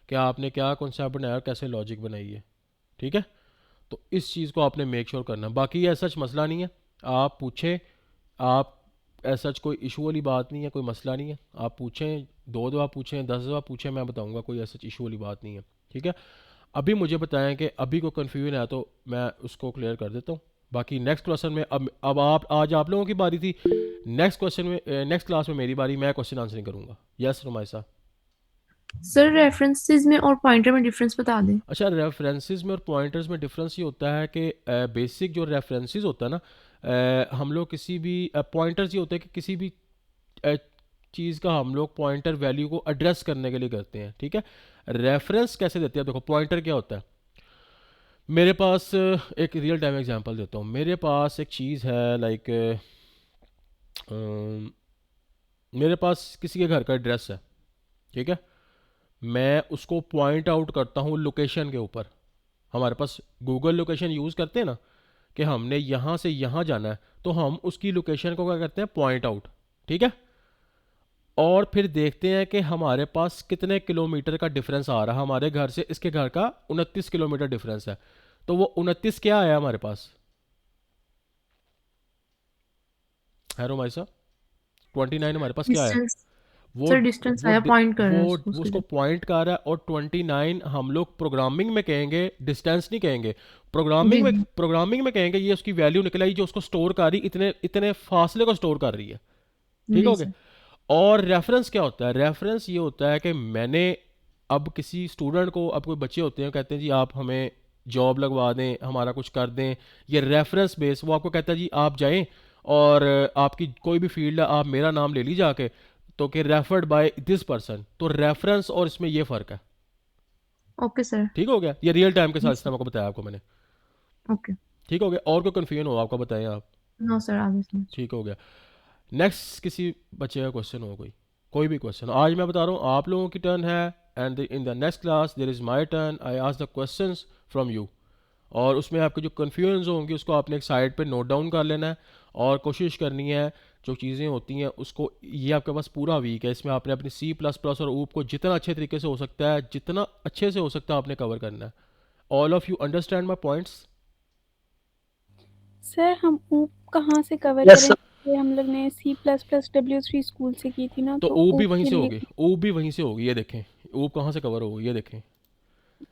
कि आपने क्या कॉन्सेप्ट बनाया और कैसे लॉजिक बनाई है, ठीक है। तो इस चीज़ को आपने मेक श्योर करना। बाकी ऐसा मसला नहीं है, आप पूछें, आप ऐसा कोई इशू वाली बात नहीं है, कोई मसला नहीं है। आप पूछें, 2 दफ़ा पूछें, 10 दफ़ा पूछें, मैं बताऊंगा, कोई ऐसा इशू वाली बात नहीं है, ठीक है। अभी मुझे बताएं कि अभी कोई कन्फ्यूजन है तो मैं उसको क्लियर कर देता हूँ। बाकी नेक्स्ट क्वेश्चन में अब आज आप लोगों की बारी थी, नेक्स्ट क्वेश्चन में नेक्स्ट क्लास में मेरी बारी, मैं क्वेश्चन आंसरिंग करूँगा। यस रुमाइसा। सर रेफरेंसेस में और पॉइंटर में डिफरेंस बता दें। अच्छा, रेफरेंसेस में और पॉइंटर्स में डिफरेंस ये होता है कि बेसिक जो रेफरेंसेस होता है ना, हम लोग किसी भी पॉइंटर्स ये होता है कि किसी भी चीज़ का हम लोग पॉइंटर वैल्यू को एड्रेस करने के लिए करते हैं, ठीक है। रेफरेंस कैसे देते हैं, देखो पॉइंटर क्या होता है। मेरे पास एक रियल टाइम एग्जांपल देता हूँ। मेरे पास एक चीज़ है, लाइक मेरे पास किसी के घर का एड्रेस है, ठीक है। मैं उसको पॉइंट आउट करता हूँ लोकेशन के ऊपर। हमारे पास गूगल लोकेशन यूज़ करते हैं ना, कि हमने यहाँ से यहाँ जाना है, तो हम उसकी लोकेशन को क्या करते हैं, पॉइंट आउट, ठीक है। और फिर देखते हैं कि हमारे पास कितने किलोमीटर का डिफरेंस आ रहा है, हमारे घर से इसके घर का 29 किलोमीटर डिफरेंस है। तो वो 29 क्या आया हमारे पास, हैरो भाई साहब, 29 हमारे पास क्या है, डिस्टेंस वो सर, डिस्टेंस वो आया, डि- पॉइंट कर रहे हैं वो उसको वो उसकी उसको तरफ। पॉइंट कर रहा है। और 29 हम लोग प्रोग्रामिंग में कहेंगे, डिस्टेंस नहीं कहेंगे। जी जी प्रोग्रामिंग में कहेंगे ये उसकी वैल्यू निकल आई जो उसको स्टोर कर रही, इतने इतने फासले को स्टोर कर रही है, ठीक जी हो गया। सर। और रेफरेंस क्या होता है, रेफरेंस ये होता है कि मैंने अब किसी स्टूडेंट को, अब कोई बच्चे होते हैं कहते हैं जी आप हमें जॉब लगवा दें, हमारा कुछ कर दें, ये रेफरेंस बेस, वो आपको कहता है जी आप जाएं और आपकी कोई भी फील्ड है, आप मेरा नाम ले ली जाके, तो कि रेफर्ड बाय दिस पर्सन। तो रेफरेंस और इसमें ये फ़र्क है, ओके सर। ठीक हो गया। ये रियल टाइम के साथ जी इस सर। तरह को बताया आपको मैंने, ओके। ठीक हो गया। और कोई कन्फ्यूजन हो आपको बताएं आप, नो सर, आगे समझ। ठीक हो गया। नेक्स्ट किसी बच्चे का क्वेश्चन हो, कोई भी क्वेश्चन। आज मैं बता रहा हूँ आप लोगों की टर्न है, and in the next class there is my turn, I ask the questions from you. और उसमें आपके जो कन्फ्यूजन होंगी उसको आपने एक साइड पे नोट डाउन कर लेना है, और कोशिश करनी है जो चीज़ें होती हैं उसको, ये आपके पास पूरा वीक है, इसमें आपने अपनी सी प्लस प्लस और ऊप को जितना अच्छे तरीके से हो सकता है, जितना अच्छे से हो सकता है आपने कवर करना है। All of you understand my points? Sir हम ऊप कहाँ से कवर यस करें? सर। ये हम लोग ने C++W3 स्कूल से की थी ना, तो तो ऊप भी ऊप वहीं के से लिए होगी, ऊप भी वहीं से होगी, ये देखें ऊप कहाँ से कवर होगी, ये देखें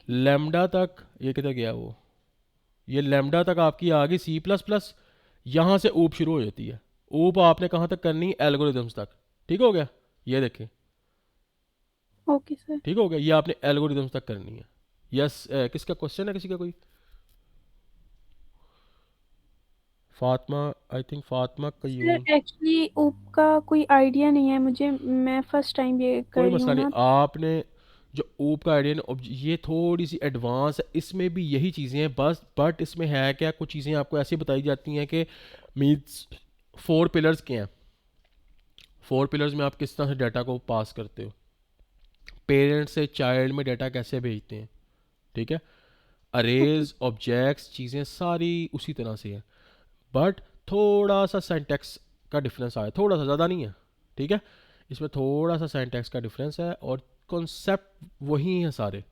लेमडा तक, ये किधर गया वो, ये लेमडा तक आपकी आ गई सी प्लस प्लस, यहाँ से ऊप शुरू हो जाती है। ऊप आपने कहाँ तक करनी है? एल्गोरिदम्स तक। ठीक हो गया? ये देखें, ओके सर। ठीक हो गया, ये आपने एल्गोरिदम्स तक करनी है। यस, किसका क्वेश्चन है, किसी का कोई? Fatima, I think Fatima Qayyum. Sir actually OOP का कोई आइडिया नहीं है मुझे, मैं फर्स्ट टाइम ये कर कोई रही मसला हूँ नहीं, ना। आपने जो ऊप का आइडिया ना, ये थोड़ी सी एडवांस है, इसमें भी यही चीज़ें हैं बस, बट इसमें है क्या, कुछ चीज़ें आपको ऐसी बताई जाती हैं कि मीन्स 4 पिलर्स के हैं। 4 पिलर्स में आप किस तरह से डाटा को पास करते हो, पेरेंट्स से चाइल्ड में डाटा कैसे भेजते हैं, ठीक है, ओके अरेज ऑब्जेक्ट्स चीज़ें सारी उसी तरह से है, बट थोड़ा सा सिंटैक्स का डिफरेंस आया, थोड़ा सा, ज़्यादा नहीं है, ठीक है, इसमें थोड़ा सा सिंटैक्स का डिफरेंस है, और कॉन्सेप्ट वही हैं सारे,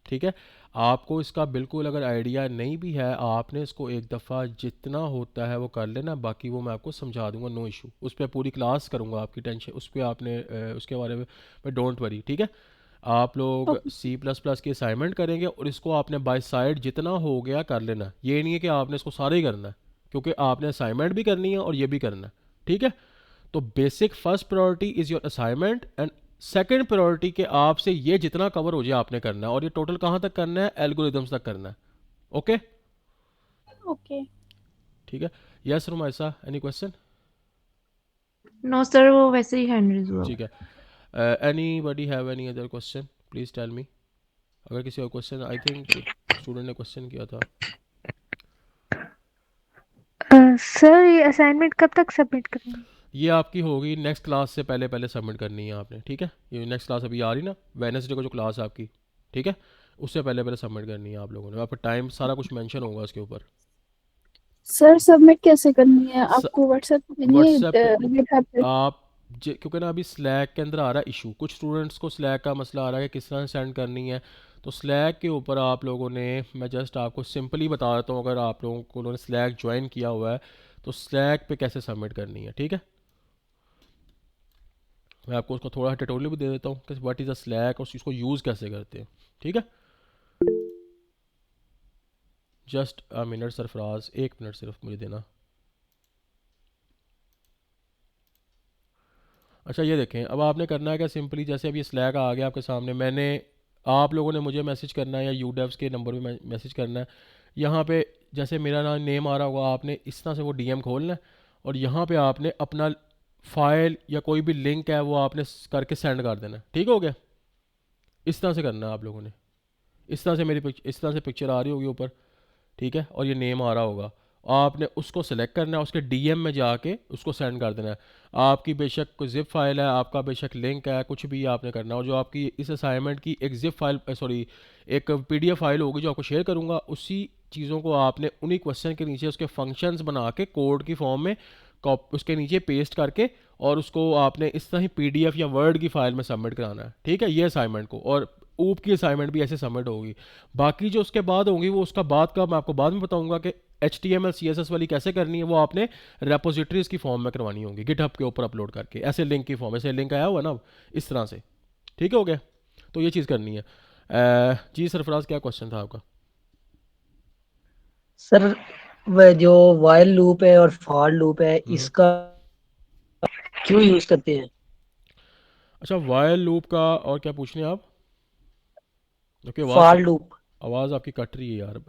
ठीक है। आपको इसका बिल्कुल अगर आइडिया नहीं भी है, आपने इसको एक दफ़ा जितना होता है वो कर लेना, बाकी वो मैं आपको समझा दूंगा, नो इशू, उस पर पूरी क्लास करूंगा, आपकी टेंशन उस पर आपने उसके बारे में डोंट वरी, ठीक है। आप लोग ओके सी प्लस प्लस की असाइनमेंट करेंगे और इसको आपने बाय साइड जितना हो गया कर लेना, ये नहीं है कि आपने इसको सारा ही करना है, क्योंकि आपने असाइनमेंट भी करनी है और ये भी करना है, ठीक है। तो basic first priority is your assignment, and second priority के आपसे ये जितना कवर हो जाए आपने करना है, और ये टोटल कहाँ तक करना है? एल्गोरिदम्स तक करना है, ओके, ओके। ठीक है। Yes Rumaisa, any question? No sir, वो वैसे ही हैंड रेज हुआ। ठीक है, anybody have any other question, please tell me. अगर किसी और क्वेश्चन, आई थिंक स्टूडेंट ने क्वेश्चन किया था। सर ये असाइनमेंट कब तक सबमिट करेंगे? ये आपकी होगी नेक्स्ट क्लास से पहले पहले सबमिट करनी है आपने, ठीक है। ये नेक्स्ट क्लास अभी आ रही ना, वेडनेसडे को जो क्लास है आपकी, ठीक है, उससे पहले पहले सबमिट करनी है आप लोगों ने, आपका टाइम सारा कुछ मेंशन होगा उसके ऊपर। सर सबमिट कैसे करनी है? आपको व्हाट्सएप पे नहीं, व्हाट्सएप पे गिटहब पे? आप क्योंकि ना अभी स्लैक के अंदर आ रहा है इशू, कुछ स्टूडेंट्स को स्लैक का मसला आ रहा है कि किस तरह सेंड करनी है, तो स्लैक के ऊपर आप लोगों ने, मैं जस्ट आपको सिंपली बता देता हूँ, अगर आप लोगों को उन्होंने स्लैक ज्वाइन किया हुआ है तो स्लैक पे कैसे सबमिट करनी है, ठीक है। मैं आपको उसको थोड़ा ट्यूटोरियल भी दे देता हूँ कि व्हाट इज़ अ स्लैक और उसको यूज़ कैसे करते हैं, ठीक है। Just a minute Sarfaraz, 1 minute सिर्फ मुझे देना। अच्छा ये देखें, अब आपने करना है क्या, सिंपली जैसे अब ये स्लैक आ गया आपके सामने, मैंने, आप लोगों ने मुझे मैसेज करना है या यूडेव्स के नंबर पे मैसेज करना है, यहाँ पे जैसे मेरा नाम नेम आ रहा होगा, आपने इस तरह से वो डीएम खोलना है, और यहाँ पे आपने अपना फाइल या कोई भी लिंक है वो आपने करके सेंड कर देना है, ठीक हो गया। इस तरह से करना है आप लोगों ने, इस तरह से इस तरह से पिक्चर आ रही होगी ऊपर, ठीक है, और ये नेम आ रहा होगा, आपने उसको सेलेक्ट करना है, उसके डीएम में जाके उसको सेंड कर देना है। आपकी बेशक कोई जिप फाइल है, आपका बेशक लिंक है, कुछ भी आपने करना है, और जो आपकी इस असाइनमेंट की एक जिप फाइल, सॉरी एक पीडीएफ फाइल होगी जो आपको शेयर करूँगा, उसी चीज़ों को आपने उन्हीं क्वेश्चन के नीचे उसके फंक्शंस बना के कोड की फॉर्म में उसके नीचे पेस्ट करके, और उसको आपने इस तरह ही पीडीएफ या वर्ड की फाइल में सबमिट कराना है, ठीक है, ये असाइनमेंट को। और ऊप की असाइनमेंट भी ऐसे सबमिट होगी, बाकी जो उसके बाद होंगी वो उसका बाद का मैं आपको बाद में बताऊंगा कि HTML CSS वाली कैसे करनी है, वो आपने रेपोजिटरीज की फॉर्म में करवानी होगी, गिटहब के ऊपर अपलोड करके, ऐसे लिंक की फॉर्म, ऐसे लिंक आया हुआ ना अब, इस तरह से, ठीक हो गया। तो ये चीज़ करनी है। जी सरफराज, क्या क्वेश्चन था आपका? सर वह जो वाइल लूप है और फॉर लूप है हम्म। इसका क्यों यूज करते हैं? अच्छा, वाइल लूप का और क्या पूछने हैं आप? Okay, for loop. आवाज़ आपकी कट रही है यार,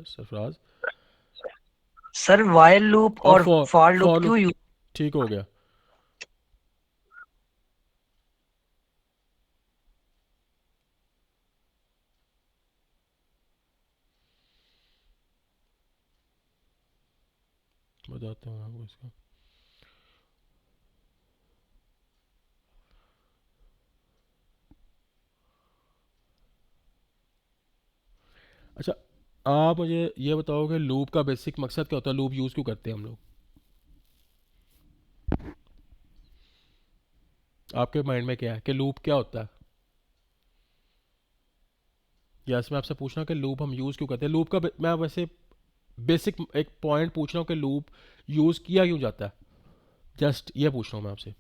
सरफराज। सर वाइल लूप और और फॉर लूप फॉर लूप, क्यों यूज? ठीक हो गया। बताता हूँ आपको इसका। अच्छा, आप मुझे ये बताओ कि लूप का बेसिक मकसद क्या होता है, लूप यूज़ क्यों करते हैं हम लोग? आपके माइंड में क्या है कि लूप क्या होता है? यस, मैं आपसे पूछ रहा हूँ कि लूप हम यूज़ क्यों करते हैं, लूप का मैं वैसे बेसिक एक पॉइंट पूछ रहा हूँ कि लूप यूज़ किया क्यों जाता है, जस्ट ये पूछ रहा हूँ मैं आपसे।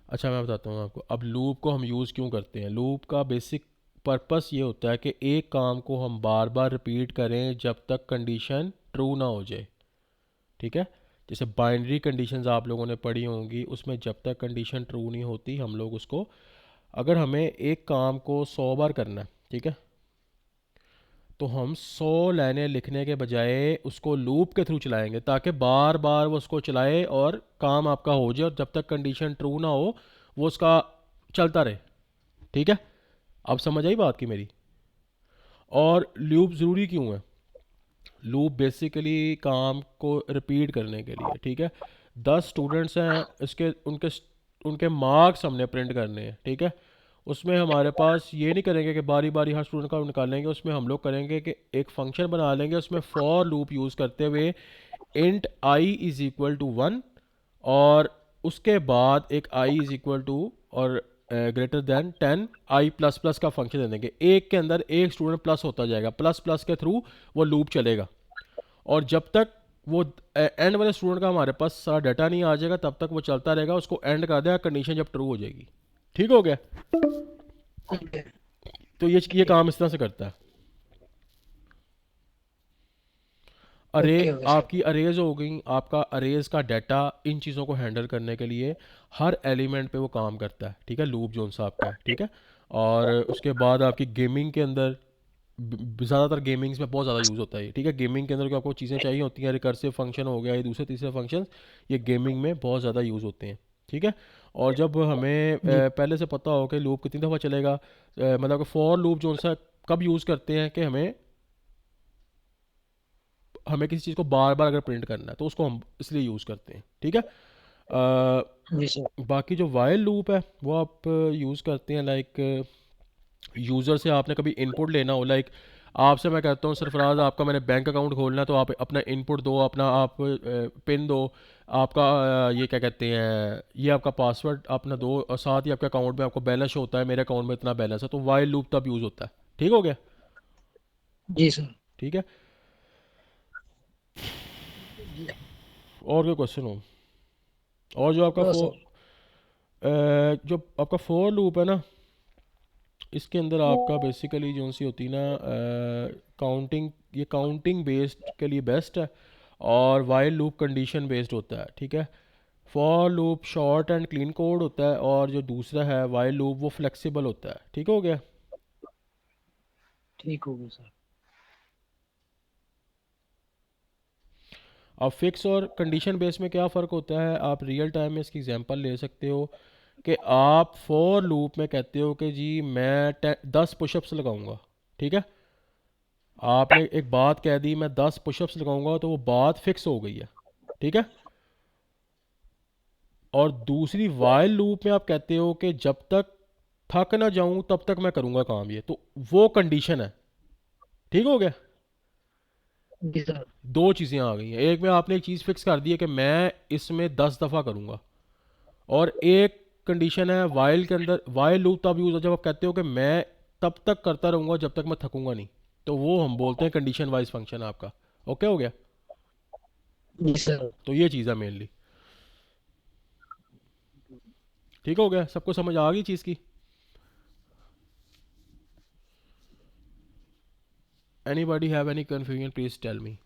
अच्छा, मैं बताता हूँ आपको, अब लूप को हम यूज़ क्यों करते हैं। लूप का बेसिक पर्पस ये होता है कि एक काम को हम बार बार रिपीट करें जब तक कंडीशन ट्रू ना हो जाए, ठीक है। जैसे बाइनरी कंडीशंस आप लोगों ने पढ़ी होंगी, उसमें जब तक कंडीशन ट्रू नहीं होती हम लोग उसको, अगर हमें एक काम को 100 बार करना है, ठीक है, तो हम 100 लाइनें लिखने के बजाय उसको लूप के थ्रू चलाएंगे ताकि बार बार वो उसको चलाए और काम आपका हो जाए, और जब तक कंडीशन ट्रू ना हो वो उसका चलता रहे, ठीक है। अब समझ आई बात की मेरी। और लूप ज़रूरी क्यों है? लूप बेसिकली काम को रिपीट करने के लिए, ठीक है। 10 स्टूडेंट्स हैं, इसके उनके उनके मार्क्स हमने प्रिंट करने हैं, ठीक है। उसमें हमारे पास ये नहीं करेंगे कि बारी बारी हर स्टूडेंट का निकालेंगे, उसमें हम लोग करेंगे कि एक फंक्शन बना लेंगे उसमें फॉर लूप यूज़ करते हुए int i is equal to 1, और उसके बाद एक आई इज़ इक्वल टू और greater than 10 i plus plus का फंक्शन दे देंगे। एक के अंदर एक स्टूडेंट प्लस होता जाएगा, प्लस प्लस के थ्रू वो लूप चलेगा, और जब तक वो एंड वाले स्टूडेंट का हमारे पास सारा डाटा नहीं आ जाएगा तब तक वो चलता रहेगा, उसको एंड कर देगा कंडीशन जब ट्रू हो जाएगी। ठीक हो गया? तो ये काम इस तरह से करता है। अरे, ओके ओके सर। आपकी अरेज हो गई, आपका अरेज का डाटा इन चीज़ों को हैंडल करने के लिए हर एलिमेंट पे वो काम करता है, ठीक है, लूप जोन सा आपका है, ठीक है। और उसके बाद आपकी गेमिंग के अंदर ज़्यादातर गेमिंग्स में बहुत ज़्यादा यूज़ होता है, ठीक है। गेमिंग के अंदर जो आपको चीज़ें चाहिए होती हैं, रिकर्सिव फंक्शन हो गया, ये दूसरे तीसरे फंक्शन, ये गेमिंग में बहुत ज़्यादा यूज़ होते हैं, ठीक है। और जब हमें जी पहले से पता हो कि लूप कितनी दफ़ा चलेगा, मतलब कि फॉर लूप जो सा कब यूज़ करते हैं कि हमें हमें किसी चीज़ को बार बार अगर प्रिंट करना है तो उसको हम इसलिए यूज़ करते हैं, ठीक है। जी सर। बाकी जो वाइल लूप है वो आप यूज़ करते हैं लाइक यूज़र से आपने कभी इनपुट लेना हो, लाइक आपसे मैं कहता हूँ सरफराज आपका मैंने बैंक अकाउंट खोलना है, तो आप अपना इनपुट दो, अपना आप पिन दो, आपका ये क्या कहते हैं, ये आपका पासवर्ड अपना दो, और साथ ही आपके अकाउंट में आपको बैलेंस होता है, मेरे अकाउंट में इतना बैलेंस है, तो वाइल लूप तब यूज़ होता है। ठीक हो गया? जी सर। ठीक है। और कोई क्वेश्चन हो? और जो आपका नो सर। जो आपका फोर लूप है ना, इसके अंदर आपका बेसिकली जो सी होती है ना काउंटिंग, ये काउंटिंग बेस्ड के लिए बेस्ट है, और वाइल लूप कंडीशन बेस्ड होता है, ठीक है। For loop short and clean code होता है, और जो दूसरा है वाइल लूप वो फ्लेक्सिबल होता है। ठीक हो गया? ठीक हो गया सर। अब फिक्स और कंडीशन बेस में क्या फ़र्क होता है, आप रियल टाइम में इसकी एग्जांपल ले सकते हो कि आप फॉर लूप में कहते हो कि जी मैं 10 पुशअप्स लगाऊंगा, ठीक है। आपने एक बात कह दी मैं 10 पुशअप्स लगाऊंगा, तो वो बात फिक्स हो गई है, ठीक है। और दूसरी वाइल लूप में आप कहते हो कि जब तक थक ना जाऊं तब तक मैं करूंगा काम, ये तो वो कंडीशन है। ठीक हो गया? जी सर। दो चीज़ें आ गई हैं, एक में आपने एक चीज़ फिक्स कर दी है कि मैं इसमें 10 दफ़ा करूंगा, और एक कंडीशन है वाइल के अंदर, वाइल लूप तब यूज़ हो जब आप कहते हो कि मैं तब तक करता रहूंगा जब तक मैं थकूंगा नहीं, तो वो हम बोलते हैं कंडीशन वाइज फंक्शन आपका। ओके हो गया? जी सर। तो ये चीज़ है मेनली। ठीक हो गया? सबको समझ आ गई चीज़ की? Anybody have any confusion please tell me.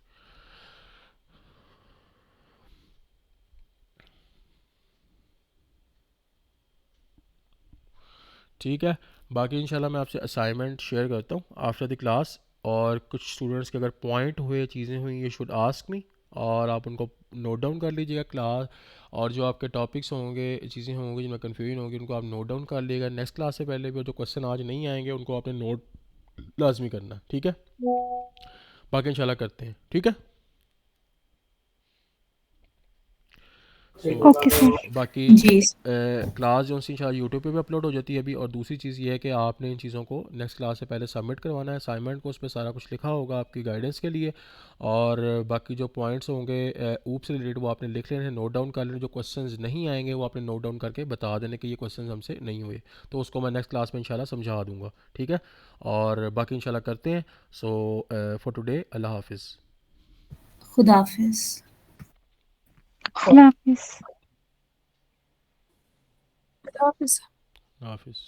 ठीक है। बाकी इंशाल्लाह मैं आपसे असाइनमेंट शेयर करता हूँ आफ्टर द क्लास, और कुछ स्टूडेंट्स के अगर पॉइंट हुए, चीज़ें हुई, ये शुड आस्क मी, और आप उनको नोट डाउन कर लीजिएगा क्लास, और जो आपके टॉपिक्स होंगे, चीज़ें होंगी जिनमें कन्फ्यूजन होगी, उनको आप नोट डाउन कर लीजिएगा नेक्स्ट क्लास से पहले भी, और जो क्वेश्चन आज नहीं आएंगे उनको आपने नोट लाजमी करना, ठीक है। बाकी इंशाल्लाह करते हैं, ठीक है। So okay sir. बाकी जी क्लास जो सी इंशाल्लाह यूट्यूब पे भी अपलोड हो जाती है अभी। और दूसरी चीज़ ये है कि आपने इन चीज़ों को नेक्स्ट क्लास से पहले सबमिट करवाना है असाइनमेंट को, उस पर सारा कुछ लिखा होगा आपकी गाइडेंस के लिए। और बाकी जो पॉइंट्स होंगे ऊप से रिलेटेड वो आपने लिख लेने हैं, नोट डाउन कर लेने। जो क्वेश्चंस नहीं आएंगे वो आपने नोट डाउन करके बता देने कि ये क्वेश्चंस हमसे नहीं हुए, तो उसको मैं नेक्स्ट क्लास में इंशाल्लाह समझा दूंगा, ठीक है। और बाकी इंशाल्लाह करते हैं। सो फॉर टुडे अल्लाह हाफिज़। खुदा हाफिज। अल्लाह हाफिज़। ऑफिस हाफिज़।